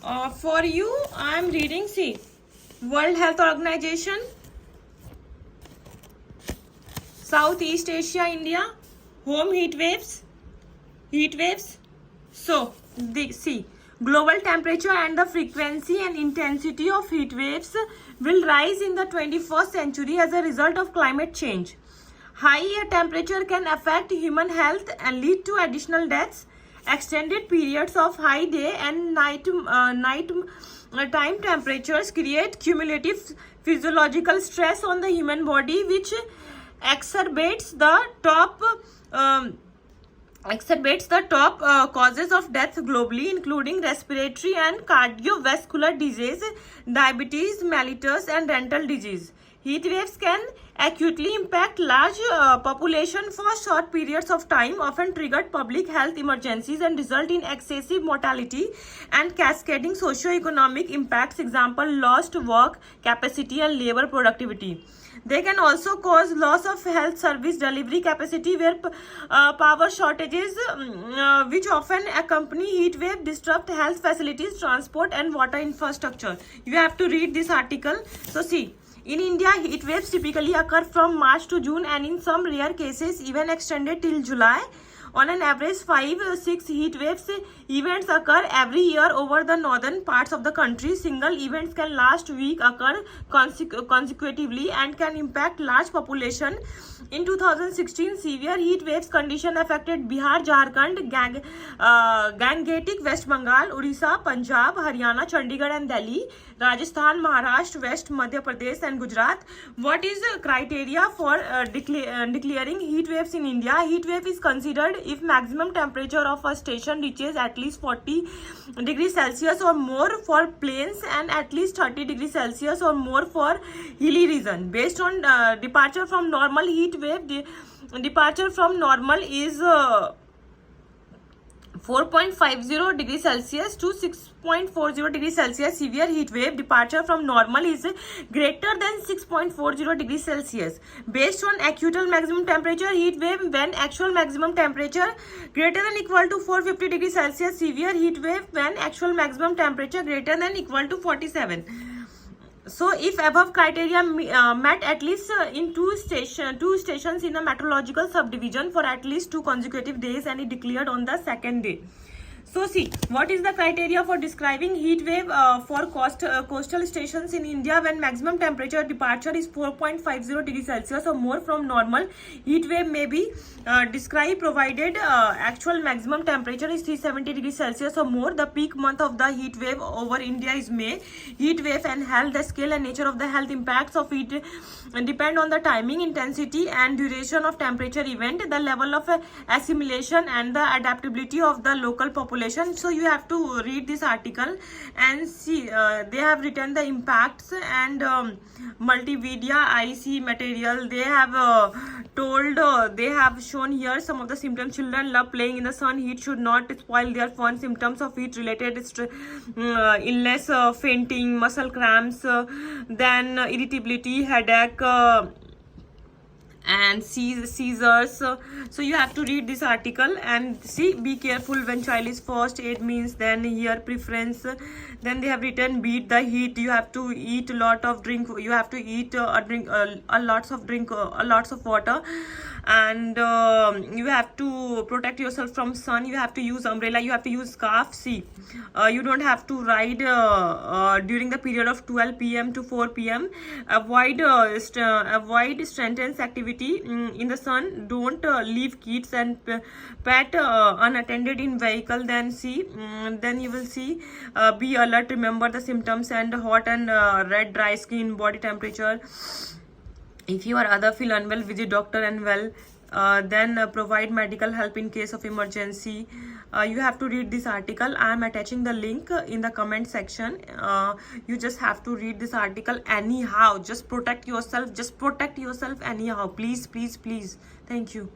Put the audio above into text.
For you, I am reading. See, World Health Organization, Southeast Asia, India, home heat waves. So, see, global temperature and the frequency and intensity of heat waves will rise in the 21st century as a result of climate change. High temperature can affect human health and lead to additional deaths. Extended periods of high day and night time temperatures create cumulative physiological stress on the human body, which exacerbates the top causes of death globally, including respiratory and cardiovascular disease, diabetes mellitus, and renal disease. Heat waves can acutely impact large population for short periods of time, often trigger public health emergencies and result in excessive mortality and cascading socio-economic impacts, example lost work capacity and labor productivity. They can also cause loss of health service delivery capacity, where power shortages, which often accompany heat wave, disrupt health facilities, transport, and water infrastructure. You have to read this article. So see, in India, heat waves typically occur from March to June and in some rare cases even extended till July. On an average, 5-6 heat waves events occur every year over the northern parts of the country. Single events can last week, occur consecutively, and can impact large population. In 2016, severe heat waves condition affected Bihar, Jharkhand, Gangetic, West Bengal, Odisha, Punjab, Haryana, Chandigarh, and Delhi, Rajasthan, Maharashtra, West Madhya Pradesh, and Gujarat. What is the criteria for declaring heat waves in India? Heat wave is considered if maximum temperature of a station reaches at least 40 degrees Celsius or more for plains and at least 30 degrees Celsius or more for hilly region. Based on departure from normal, heat wave departure from normal is 4.50 degrees Celsius to 6.40 degrees Celsius. Severe heat wave departure from normal is greater than 6.40 degrees Celsius. Based on actual maximum temperature, heat wave when actual maximum temperature greater than equal to 450 degrees Celsius. Severe heat wave when actual maximum temperature greater than equal to 47. So, if above criteria met at least in two stations in a meteorological subdivision for at least 2 consecutive days and it declared on the second day. So see, what is the criteria for describing heat wave for coastal stations in India when maximum temperature departure is 4.50 degrees Celsius or more from normal? Heat wave may be described provided actual maximum temperature is 370 degrees Celsius or more. The peak month of the heat wave over India is May. Heat wave and health, the scale and nature of the health impacts of it depend on the timing, intensity, and duration of temperature event, the level of assimilation, and the adaptability of the local population. So you have to read this article and see they have written the impacts and multimedia IC material. They have they have shown here some of the symptoms. Children love playing in the sun. Heat should not spoil their fun. Symptoms of heat related illness, fainting, muscle cramps, then irritability, headache, and seizures. So you have to read this article and see, be careful when child is first aid means, then here preference. Then they have written beat the heat. You have to eat a lot of drink. You have to eat lots of water, and you have to protect yourself from sun. You have to use umbrella. You have to use scarf. See, you don't have to ride during the period of 12 p.m. to 4 p.m. Avoid strenuous activity in the sun. Don't leave kids and pet unattended in vehicle. Then see, then you will see, be alert. Remember the symptoms and hot and red, dry skin, body temperature. If you or other feel unwell, visit doctor and well. Then provide medical help in case of emergency. You have to read this article. I am attaching the link in the comment section. You just have to read this article anyhow. Just protect yourself. Just protect yourself anyhow. Please, please, please. Thank you.